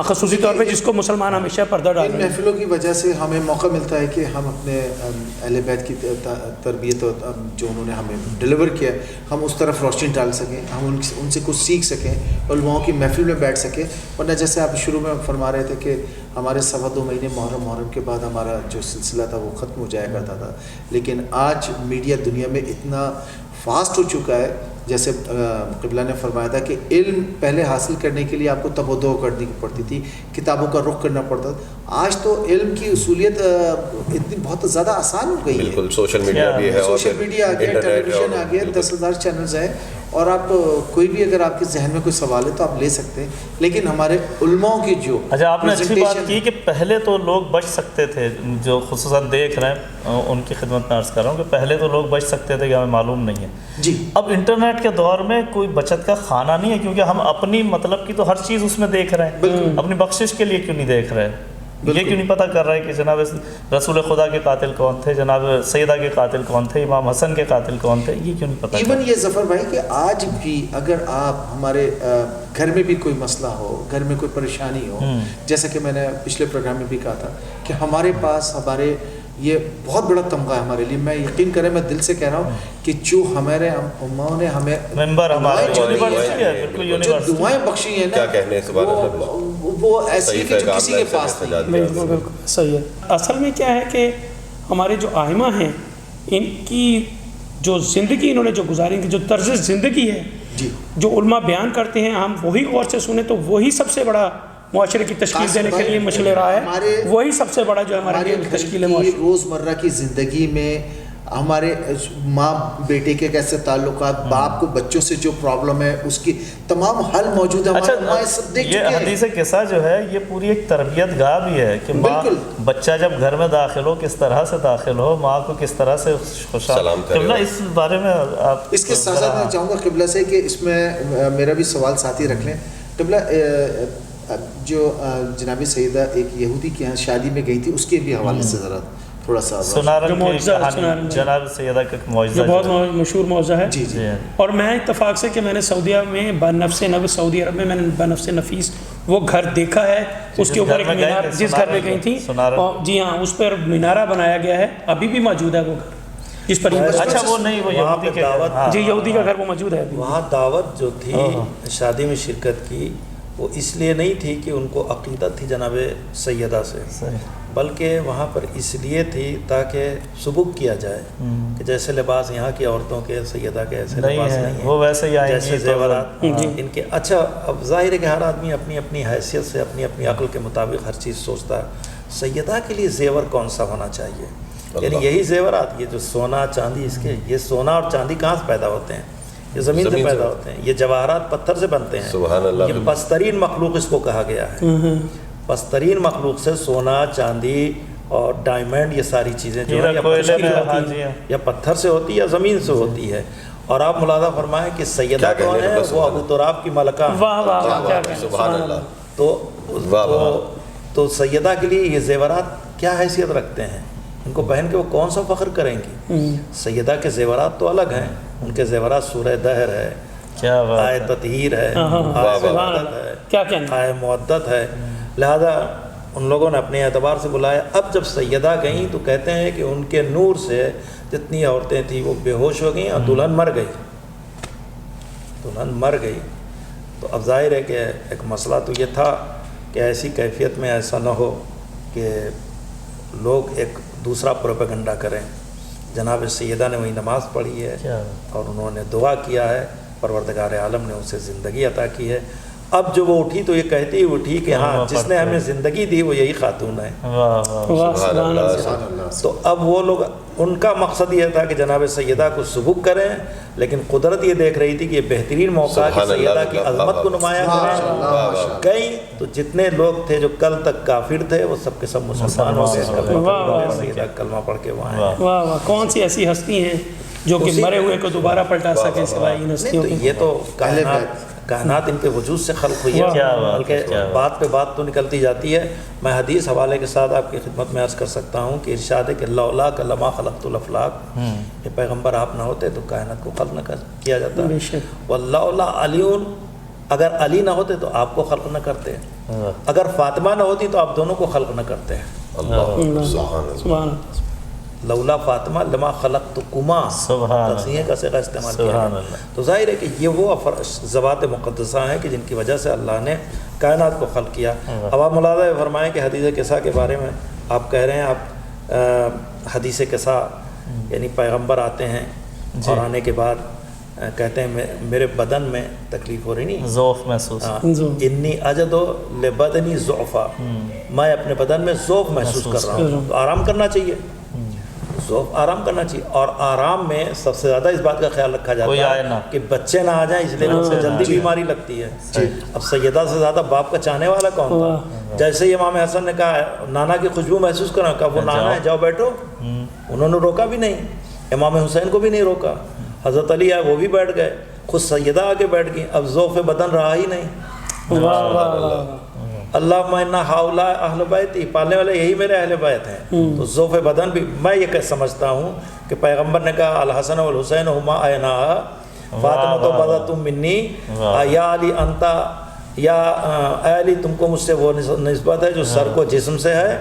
[SPEAKER 2] خصوصی طور پہ جس کو مسلمان ہمیشہ پردہ ڈال رہے ہیں.
[SPEAKER 6] محفلوں کی وجہ سے ہمیں موقع ملتا ہے کہ ہم اپنے اہل بیت کی تربیت جو انہوں نے ہمیں ڈلیور کیا ہم اس طرف روشنی ڈال سکیں، ہم ان سے کچھ سیکھ سکیں، علماؤں کی محفل میں بیٹھ سکیں. ورنہ جیسے آپ شروع میں فرما رہے تھے کہ ہمارے 2.25 مہینے محرم کے بعد ہمارا جو سلسلہ تھا وہ ختم ہو جایا کرتا تھا. لیکن آج میڈیا دنیا میں اتنا فاسٹ ہو چکا ہے، جیسے قبلہ نے فرمایا تھا کہ علم پہلے حاصل کرنے کے لیے آپ کو تب و دو کرنی پڑتی تھی، کتابوں کا رخ کرنا پڑتا تھا. آج تو علم کی اصولیت اتنی بہت زیادہ آسان ہو گئی ہے.
[SPEAKER 5] بالکل، سوشل میڈیا بھی ہے،
[SPEAKER 6] سوشل میڈیا آ گیا، ٹیلی ویژن آ گیا، 10,000 چینلز ہیں، اور آپ کوئی بھی اگر آپ کے ذہن میں کوئی سوال ہے تو آپ لے سکتے ہیں. لیکن ہمارے علماؤں کی جو
[SPEAKER 4] اچھا، آپ نے اچھی بات کی کہ پہلے تو لوگ بچ سکتے تھے، جو خصوصاً دیکھ رہے ہیں ان کی خدمت میں عرض کر رہا ہوں کہ پہلے تو لوگ بچ سکتے تھے کہ ہمیں معلوم نہیں ہے.
[SPEAKER 6] جی،
[SPEAKER 4] اب انٹرنیٹ کے دور میں کوئی بچت کا خانہ نہیں ہے، کیونکہ ہم اپنی مطلب کی تو ہر چیز اس میں دیکھ رہے ہیں. اپنی بخشش کے لیے کیوں نہیں دیکھ رہے؟ یہ کیوں نہیں پتہ کر رہے کہ جناب رسول خدا کے قاتل کون تھے، جناب سیدہ کے قاتل کون تھے، امام حسن کے قاتل کون تھے؟ یہ کیوں نہیں پتہ؟
[SPEAKER 6] ایون یہ ظفر بھائی کہ آج بھی اگر آپ ہمارے گھر میں بھی کوئی مسئلہ ہو، گھر میں کوئی پریشانی ہو، جیسا کہ میں نے پچھلے پروگرام میں بھی کہا تھا کہ ہمارے پاس ہمارے یہ بہت بڑا تمغہ ہے ہمارے لیے. میں یقین کریں، میں دل سے کہہ رہا ہوں کہ جو ہمارے اماؤں نے ہمیں جو دعائیں بخشی ہیں نا، وہ ایسی کہ جو کسی کے پاس نہیں.
[SPEAKER 2] بالکل صحیح ہے. اصل میں کیا ہے کہ ہمارے جو آئمہ ہیں ان کی جو زندگی انہوں نے جو گزاری، ان کی جو طرز زندگی ہے، جو علماء بیان کرتے ہیں، ہم وہی غور سے سنیں تو وہی سب سے بڑا معاشرے کی تشکیل دینے کے لیے مشعل راہ ہے. وہی سب سے بڑا جو ہمارے لیے تشکیل معاشرے
[SPEAKER 6] روزمرہ کی زندگی میں ہمارے ماں بیٹے کے کیسے تعلقات، باپ کو بچوں سے جو پرابلم ہے اس کی تمام حل موجود ہے.
[SPEAKER 4] اچھا، یہ حدیث قصہ جو ہے یہ پوری ایک تربیت گاہ بھی ہے کہ ماں بچہ جب گھر میں داخل ہو کس طرح سے داخل ہو، ماں کو کس طرح سے
[SPEAKER 5] سلام کرے.
[SPEAKER 4] قبلہ اس بارے میں آپ
[SPEAKER 6] اس کے ساتھ ساتھ میں چاہوں گا قبلہ سے کہ اس میں میرا بھی سوال ساتھی رکھ لیں. قبلہ جو جناب سیدہ ایک یہودی کے یہاں شادی میں گئی تھی، اس کے بھی حوالے سے ذرا تھوڑا سا
[SPEAKER 4] جناب سیدہ کا معجزہ
[SPEAKER 2] جو بہت مشہور معجزہ ہے.
[SPEAKER 6] جی جی.
[SPEAKER 2] اور میں اتفاق سے کہ میں نے سعودیہ میں بنفس نفس، سعودی عرب میں میں نے بنفس نفیس وہ گھر دیکھا ہے. اس کے اوپر ایک مینار، جس گھر میں گئی تھی، جی ہاں، اس پر مینارہ بنایا گیا ہے، ابھی بھی موجود ہے وہ گھر جس پر.
[SPEAKER 4] اچھا، وہ نہیں، وہ یہودی کے
[SPEAKER 2] دعوت، جی یہودی کا گھر وہ موجود ہے.
[SPEAKER 7] وہاں دعوت جو تھی شادی میں شرکت کی وہ اس لیے نہیں تھی کہ ان کو عقیدت تھی جناب سیدہ سے، بلکہ وہاں پر اس لیے تھی تاکہ سبک کیا جائے کہ جیسے لباس یہاں کی عورتوں کے سیدہ کے ایسے لباس نہیں ہیں،
[SPEAKER 4] وہ ویسے ہی آئیں
[SPEAKER 7] جیسے
[SPEAKER 4] گی
[SPEAKER 7] زیورات ان کے. اچھا اب ظاہر ہے کہ ہر آدمی اپنی اپنی حیثیت سے اپنی اپنی عقل کے مطابق ہر چیز سوچتا ہے. سیدہ کے لیے زیور کون سا ہونا چاہیے؟ یعنی یہی زیورات، یہ جو سونا چاندی، اس کے یہ سونا اور چاندی کہاں سے پیدا ہوتے ہیں؟ یہ زمین سے پیدا ہوتے ہیں. یہ جواہرات پتھر سے بنتے ہیں.
[SPEAKER 5] سبحان اللہ.
[SPEAKER 7] یہ پسترین مخلوق اس کو کہا گیا ہے. پسترین مخلوق سے سونا چاندی اور ڈائمنڈ یہ ساری چیزیں جو ہیں یا پتھر سے ہوتی ہے یا زمین سے ہوتی ہے. اور آپ ملاحظہ فرمائیں کہ سیدہ کون ہے؟ وہ ابو تراب کی ملکہ.
[SPEAKER 5] سبحان اللہ.
[SPEAKER 7] تو سیدہ کے لیے یہ زیورات کیا حیثیت رکھتے ہیں؟ ان کو پہن کے وہ کون سا فخر کریں گی؟ سیدہ کے زیورات تو الگ ہیں. ان کے زیورات سورہ دہر ہے، آئے تطہیر ہے، آئے مودت ہے. لہذا ان لوگوں نے اپنے اعتبار سے بلایا. اب جب سیدہ گئیں تو کہتے ہیں کہ ان کے نور سے جتنی عورتیں تھیں وہ بے ہوش ہو گئیں اور دلہن مر گئی. دلہن مر گئی تو اب ظاہر ہے کہ ایک مسئلہ تو یہ تھا کہ ایسی کیفیت میں ایسا نہ ہو کہ لوگ ایک دوسرا پروپیگنڈا کریں. جناب سیدہ نے وہی نماز پڑھی ہے اور انہوں نے دعا کیا ہے، پروردگار عالم نے اسے زندگی عطا کی ہے. اب جو وہ اٹھی تو یہ کہتی اٹھی کہ ہاں جس نے ہمیں زندگی دی وہ یہی خاتون ہے. تو اب وہ لوگ، ان کا مقصد یہ تھا کہ جناب سیدہ کو سبک کریں، لیکن قدرت یہ دیکھ رہی تھی کہ یہ بہترین موقع ہے کہ سیدہ کی عظمت کو نمایاں کریں. گئی تو جتنے لوگ تھے جو کل تک کافر تھے وہ سب کے سب مسلمان ہو گئے. سیدہ کلمہ پڑھ کے وہاں ہیں.
[SPEAKER 2] واہ واہ، کون سی ایسی ہستی ہیں جو کہ مرے ہوئے کو دوبارہ پلٹا سکے سوائے ان ہستیوں کے؟
[SPEAKER 7] یہ تو کائنات ان کے وجود سے خلق ہوئی ہے، بلکہ بات پہ بات تو نکلتی جاتی ہے. میں حدیث حوالے کے ساتھ آپ کی خدمت میں عرض کر سکتا ہوں کہ ارشاد ہے کہ لولا لما خلقت الافلاق، یہ پیغمبر آپ نہ ہوتے تو کائنات کو خلق نہ کیا جاتا. واللولا علی، اگر علی نہ ہوتے تو آپ کو خلق نہ کرتے. اگر فاطمہ نہ ہوتی تو آپ دونوں کو خلق نہ کرتے. لولا فاطمہ لما خلقتکما، تسنیہ کا صیغہ استعمال کیا. تو ظاہر ہے کہ یہ وہ ذوات مقدسہ ہیں کہ جن کی وجہ سے اللہ نے کائنات کو خلق کیا. اب آپ ملاحظہ فرمائیں کہ حدیث قصہ کے بارے میں آپ کہہ رہے ہیں، آپ حدیث قصہ یعنی پیغمبر آتے ہیں اور آنے کے بعد کہتے ہیں میرے بدن میں تکلیف ہو رہی نہیں،
[SPEAKER 4] ذوف محسوس،
[SPEAKER 7] انی اجدو لبدنی ضعفا، میں اپنے بدن میں ذوف محسوس کر رہا ہوں. تو آرام کرنا چاہیے، ذوف آرام کرنا چاہیے. اور آرام میں سب سے زیادہ اس بات کا خیال رکھا جاتا ہے کہ بچے نہ آ جائیں، اس لیے ان سے جلدی بیماری لگتی ہے. اب سیدہ سے زیادہ باپ کا چاہنے والا کون تھا؟ جیسے ہی امام حسن نے کہا نانا کی خوشبو محسوس کرنا، کہا وہ نانا ہے، جاؤ بیٹھو. انہوں نے روکا بھی نہیں، امام حسین کو بھی نہیں روکا. حضرت علی آئے، وہ بھی بیٹھ گئے. خود سیدہ آگے بیٹھ گئی. اب ذوف بدن رہا ہی نہیں. اللہم انا ہؤلاء اہل بیتی، پالنے والے یہی میرے اہل بیت ہیں. تو ذوف بدن بھی میں یہ کہ سمجھتا ہوں کہ پیغمبر نے کہا الحسن والحسین ہما عینا فاطمہ تو بذت منی، یا علی انتا، یا اے علی تم کو مجھ سے وہ نسبت ہے جو سر کو جسم سے ہے.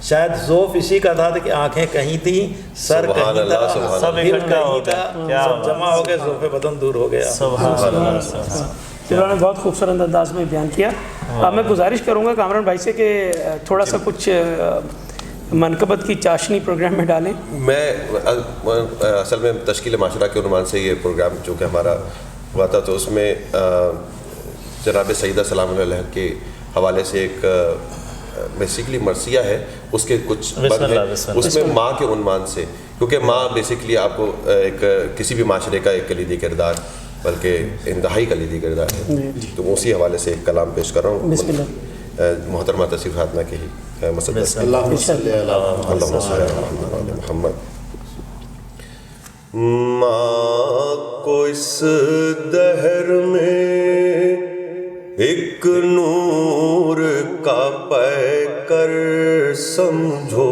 [SPEAKER 7] شاید ذوف اسی کا تھا کہ آنکھیں کہیں تھیں، سر کہیں تھا، سب کہیں تھا، سب جمع ہو گئے، ذوف بدن دور ہو گیا.
[SPEAKER 2] انہوں نے بہت خوبصورت انداز میں بیان کیا. اب میں گزارش کروں گا کامران بھائی سے کہ تھوڑا سا کچھ منقبت کی چاشنی پروگرام میں ڈالیں.
[SPEAKER 5] میں اصل میں تشکیل معاشرہ کے عنوان سے یہ پروگرام جو کہ ہمارا ہوا تھا، تو اس میں جناب سیدہ سلام علیہ کے حوالے سے ایک بیسیکلی مرثیہ ہے، اس کے کچھ بند ہیں. اس میں ماں کے عنوان سے، کیونکہ ماں بیسیکلی آپ کو ایک کسی بھی معاشرے کا ایک کلیدی کردار، بلکہ انتہائی کلیدی کردار ہے. تو اسی حوالے سے ایک کلام پیش کر رہا ہوں. محترمہ تصویر فاطمہ کے ہی مسئلہ.
[SPEAKER 6] اللہم صلی علی
[SPEAKER 5] محمد. ماں کو اس دہر میں ایک نور کا پے کر سمجھو،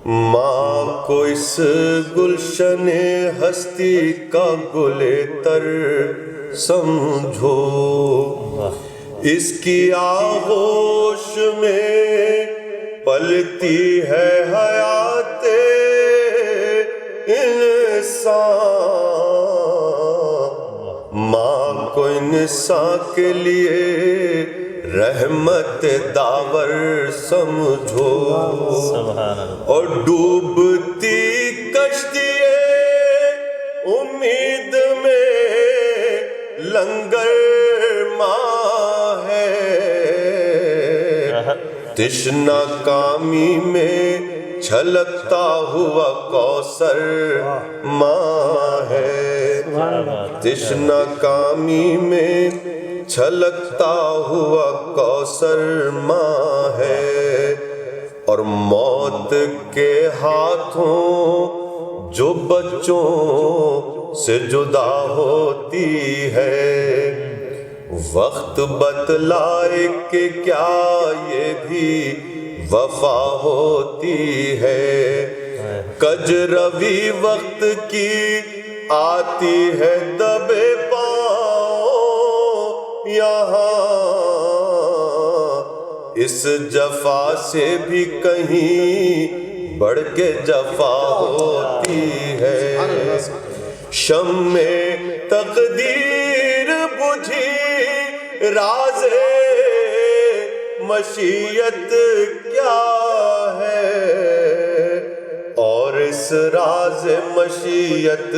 [SPEAKER 5] ماں کو اس گلشن ہستی کا گل تر سمجھو. اس کی آغوش میں پلتی ہے حیات انسان. ماں کو انسان کے لیے رحمت داور سمجھو،
[SPEAKER 4] سبحان اللہ۔
[SPEAKER 5] اور ڈوبتی کشتی امید میں لنگر ماں ہے، تشنا کامی میں چھلکتا ہوا کوثر ماں ہے، تشنا کامی میں چھلکتا ہوا کوثر ماں ہے، اور موت کے ہاتھوں جو بچوں سے جدا ہوتی ہے، وقت بتلائے کہ کیا یہ بھی وفا ہوتی ہے، کجروی وقت کی آتی ہے دبے پاؤں یہاں، اس جفا سے بھی کہیں بڑھ کے جفا ہوتی ہے، شمع تقدیر بجھی راز مشیت کیا ہے، اور اس راز مشیت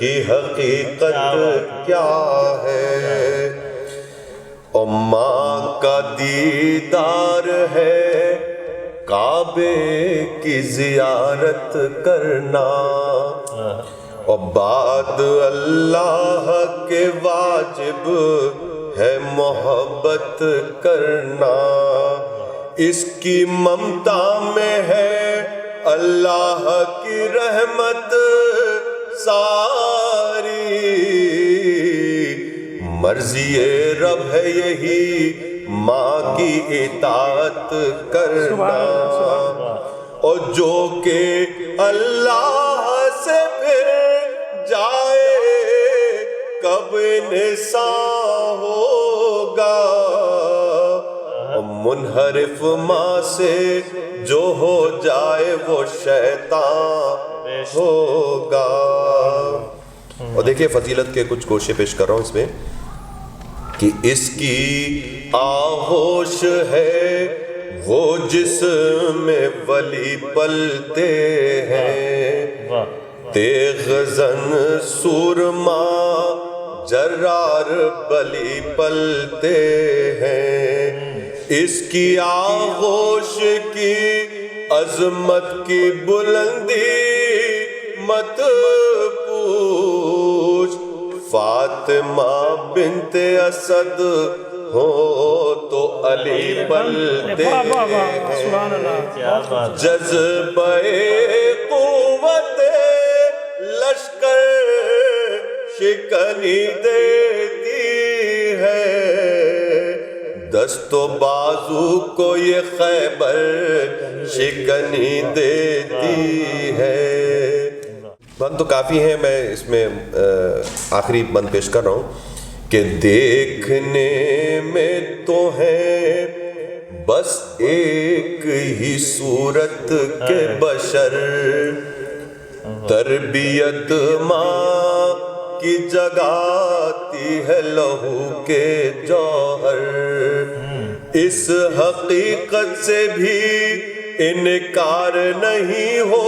[SPEAKER 5] کی حقیقت کیا ہے، اور ماں کا دیدار ہے کعبے کی زیارت کرنا، اور بعد اللہ کے واجب ہے محبت کرنا، اس کی ممتا میں ہے اللہ کی رحمت ساری، مرضی رب ہے یہی ماں کی اطاعت کرنا، اور جو کہ اللہ سے پھر جائے کب انسان ہوگا، اور منحرف ماں سے جو ہو جائے وہ شیطان ہوگا۔ اور دیکھیے فضیلت کے کچھ گوشے پیش کر رہا ہوں اس میں، کہ اس کی آغوش ہے وہ جس میں ولی پلتے ہیں، تیغ زن سورما جرار بلی پلتے ہیں، اس کی آغوش کی عظمت کی بلندی مت پوچھ، فاطمہ بنت اسد ہو تو علی پلتے ہیں، جذبہ قوت لشکر شکنی دیتی ہے، دست و بازو کو یہ خیبر شکنی دیتی ہے۔ بند تو کافی ہیں، میں اس میں آخری بند پیش کر رہا ہوں کہ دیکھنے میں تو ہے بس ایک ہی صورت کے بشر، تربیت ماں کی جگاتی ہے لہو کے جوہر، اس حقیقت سے بھی انکار نہیں ہو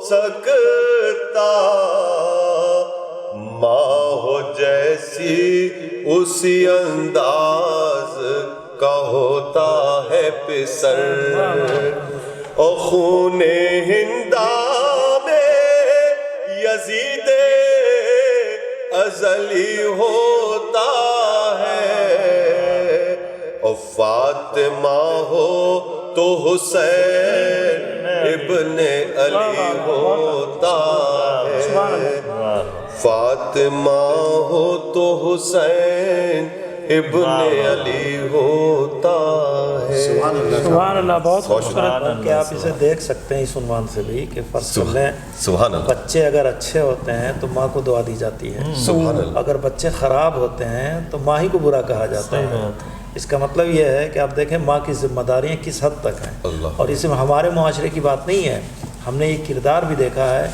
[SPEAKER 5] سکتا، ماں ہو جیسی اسی انداز کا ہوتا ہے پسر، اور خون ہندا میں یزید ازلی ہوتا ہے، اور فاطمہ ہو تو حسین ابن علی ہوتا ہے، فاطمہ ہو تو حسین ابن علی ہوتا ہے۔
[SPEAKER 7] سبحان اللہ، بہت خوبصورت کہ آپ اسے دیکھ سکتے ہیں اس عنوان سے بھی کہ فرض کر لیں
[SPEAKER 5] سبحان اللہ،
[SPEAKER 7] بچے اگر اچھے ہوتے ہیں تو ماں کو دعا دی جاتی ہے،
[SPEAKER 5] سبحان اللہ،
[SPEAKER 7] اگر بچے خراب ہوتے ہیں تو ماں ہی کو برا کہا جاتا ہے۔ اس کا مطلب یہ ہے کہ آپ دیکھیں ماں کی ذمہ داریاں کس حد تک ہیں، اور اس میں ہمارے معاشرے کی بات نہیں ہے، ہم نے یہ کردار بھی دیکھا ہے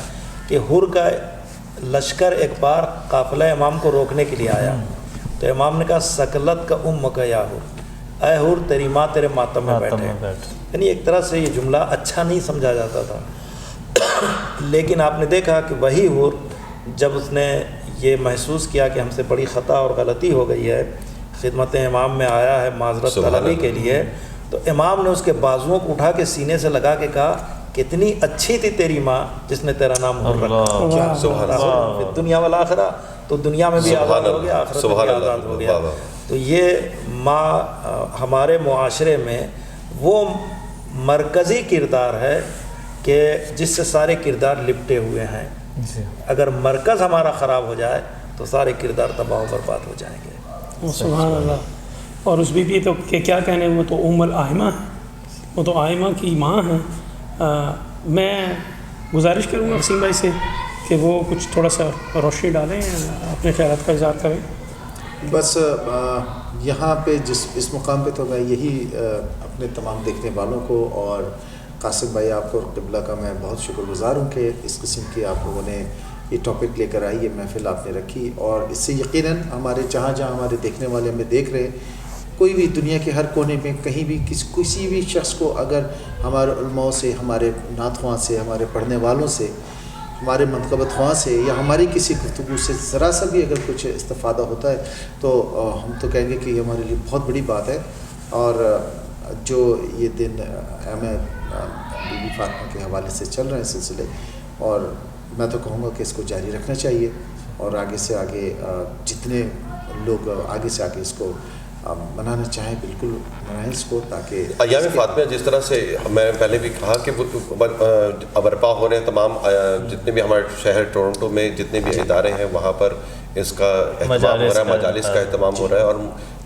[SPEAKER 7] کہ حر کا لشکر ایک بار قافلہ امام کو روکنے کے لیے آیا، تو امام نے کہا سکلت کا کا یا حور، اے حور تیری ماں تیرے ماتم میں بیٹھے. یعنی ایک طرح سے یہ جملہ اچھا نہیں سمجھا جاتا تھا، لیکن آپ نے دیکھا کہ وہی حور جب اس نے یہ محسوس کیا کہ ہم سے بڑی خطا اور غلطی ہو گئی ہے، خدمت امام میں آیا ہے معذرت طلبی کے لیے، تو امام نے اس کے بازوؤں کو اٹھا کے سینے سے لگا کے کہا کتنی اچھی تھی تیری ماں جس نے تیرا نام حور رکھا.
[SPEAKER 5] سبحان اللہ.
[SPEAKER 7] دنیا والآخرہ، تو دنیا میں بھی آزاد ہو گیا، آخرت میں بھی آزاد ہو گیا. تو یہ ماں ہمارے معاشرے میں وہ مرکزی کردار ہے کہ جس سے سارے کردار لپٹے ہوئے ہیں. اگر مرکز ہمارا خراب ہو جائے تو سارے کردار تباہ و برباد ہو جائیں گے.
[SPEAKER 2] سبحان اللہ. اور اس بی بی تو کہ کیا کہنے، وہ تو ام الآئمہ ہے، وہ تو آئمہ کی ماں ہیں. میں گزارش کروں گا وسیم بھائی سے کہ وہ کچھ تھوڑا سا روشنی ڈالیں، اپنے خیالات کا اظہار کریں.
[SPEAKER 6] بس یہاں پہ اس مقام پہ تو میں یہی اپنے تمام دیکھنے والوں کو اور قاسم بھائی آپ کو اور قبلہ کا میں بہت شکر گزار ہوں کہ اس قسم کی آپ لوگوں نے یہ ٹاپک لے کر آئی، یہ محفل آپ نے رکھی، اور اس سے یقیناً ہمارے جہاں جہاں ہمارے دیکھنے والے ہمیں دیکھ رہے ہیں، کوئی بھی دنیا کے ہر کونے میں کہیں بھی کسی بھی شخص کو اگر ہمارے علماء سے، ہمارے نعت خواں سے، ہمارے پڑھنے والوں سے، ہمارے منقبت خواں سے یا ہماری کسی گفتگو سے ذرا سا بھی اگر کچھ استفادہ ہوتا ہے تو ہم تو کہیں گے کہ یہ ہمارے لیے بہت بڑی بات ہے. اور جو یہ دن ہمیں بی بی فاطمہ کے حوالے سے چل رہے ہیں سلسلے، اور میں تو کہوں گا کہ اس کو جاری رکھنا چاہیے، اور آگے سے آگے جتنے لوگ آگے سے آگے اس کو منانا چاہیں بالکل منائیں اس کو، تاکہ
[SPEAKER 5] ایام فاطمہ جس طرح سے میں نے پہلے بھی کہا کہ برپا ہو رہے ہیں تمام جتنے بھی ہمارے شہر ٹورنٹو میں جتنے بھی ادارے ہیں وہاں پر اس کا اہتمام ہو رہا ہے، مجالس کا اہتمام ہو رہا ہے. اور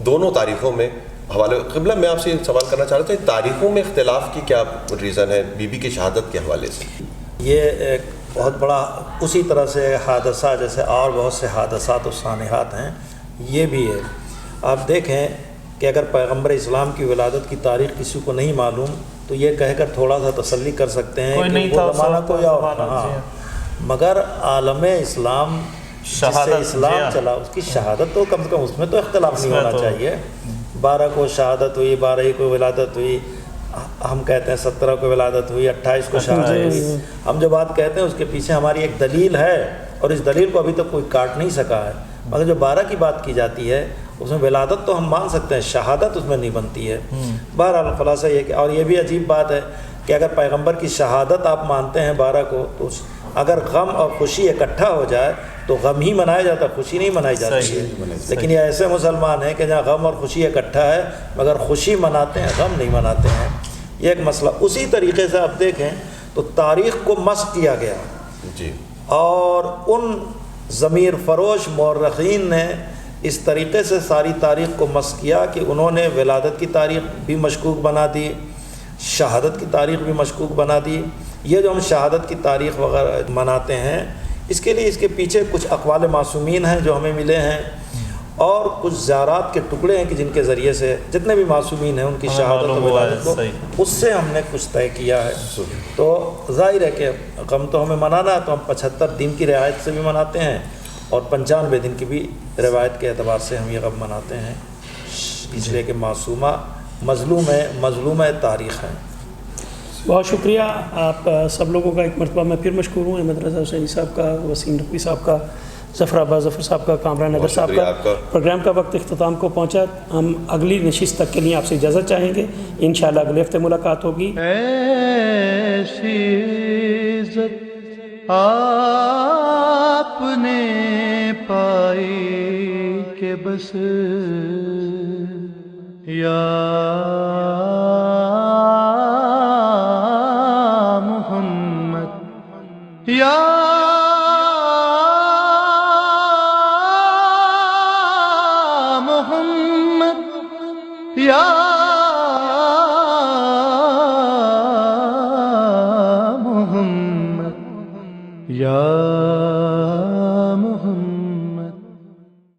[SPEAKER 5] دونوں تاریخوں میں حوالے قبلہ میں آپ سے سوال کرنا چاہ رہا تھا، تاریخوں میں اختلاف کی کیا ریزن ہے بی بی کی شہادت کے حوالے سے؟
[SPEAKER 7] یہ ایک بہت بڑا اسی طرح سے حادثہ جیسے اور بہت سے حادثات و سانحات ہیں، یہ بھی ہے. آپ دیکھیں کہ اگر پیغمبر اسلام کی ولادت کی تاریخ کسی کو نہیں معلوم تو یہ کہہ کر تھوڑا سا تسلی کر سکتے ہیں کہ وہ زمانہ کوئی اور تھا، مگر عالم اسلام جس سے اسلام چلا اس کی شہادت تو کم سے کم اس میں تو اختلاف نہیں ہونا چاہیے. 12 کو شہادت ہوئی، 12 کو ولادت ہوئی، ہم کہتے ہیں 17 کو ولادت ہوئی، 28 کو شہادت ہوئی. ہم جو بات کہتے ہیں اس کے پیچھے ہماری ایک دلیل ہے، اور اس دلیل کو ابھی تک کوئی کاٹ نہیں سکا ہے. مگر جو 12 کی بات کی جاتی ہے اس میں ولادت تو ہم مان سکتے ہیں، شہادت اس میں نہیں بنتی ہے. بہرحال خلاصہ یہ کہ، اور یہ بھی عجیب بات ہے کہ اگر پیغمبر کی شہادت آپ مانتے ہیں 12 کو، تو اگر غم اور خوشی اکٹھا ہو جائے تو غم ہی منایا جاتا، خوشی نہیں منائی جاتی ہے. لیکن یہ ایسے مسلمان ہیں کہ جہاں غم اور خوشی اکٹھا ہے مگر خوشی مناتے ہیں، غم نہیں مناتے ہیں. یہ ایک مسئلہ. اسی طریقے سے آپ دیکھیں تو تاریخ کو مسخ کیا گیا
[SPEAKER 5] جی،
[SPEAKER 7] اور ان ضمیر فروش مورخین نے اس طریقے سے ساری تاریخ کو مسخ کیا کہ انہوں نے ولادت کی تاریخ بھی مشکوک بنا دی، شہادت کی تاریخ بھی مشکوک بنا دی. یہ جو ہم شہادت کی تاریخ وغیرہ مناتے ہیں، اس کے لیے اس کے پیچھے کچھ اقوال معصومین ہیں جو ہمیں ملے ہیں، اور کچھ زیارات کے ٹکڑے ہیں کہ جن کے ذریعے سے جتنے بھی معصومین ہیں ان کی شہادت و ولادت کو اس سے ہم نے کچھ طے کیا ہے. تو ظاہر ہے کہ غم تو ہمیں منانا ہے، تو ہم 75 دن کی رعایت سے بھی مناتے ہیں، اور 95 دن کی بھی روایت کے اعتبار سے ہم یہ غم مناتے ہیں، اس لیے کہ معصومہ مظلومہ تاریخ ہے.
[SPEAKER 2] بہت شکریہ آپ سب لوگوں کا ایک مرتبہ میں پھر مشکور ہوں. احمد رضا حسینی صاحب کا، وسیم نقوی صاحب کا، ظفر عباس ظفر صاحب کا، کامران ندر صاحب کا. پروگرام کا وقت اختتام کو پہنچا. ہم اگلی نشست تک کے لیے آپ سے اجازت چاہیں گے. انشاءاللہ اگلے ہفتے ملاقات ہوگی.
[SPEAKER 1] ایسی عزت آپ نے پائی کہ بس یا محمد یا محمد یا محمد یا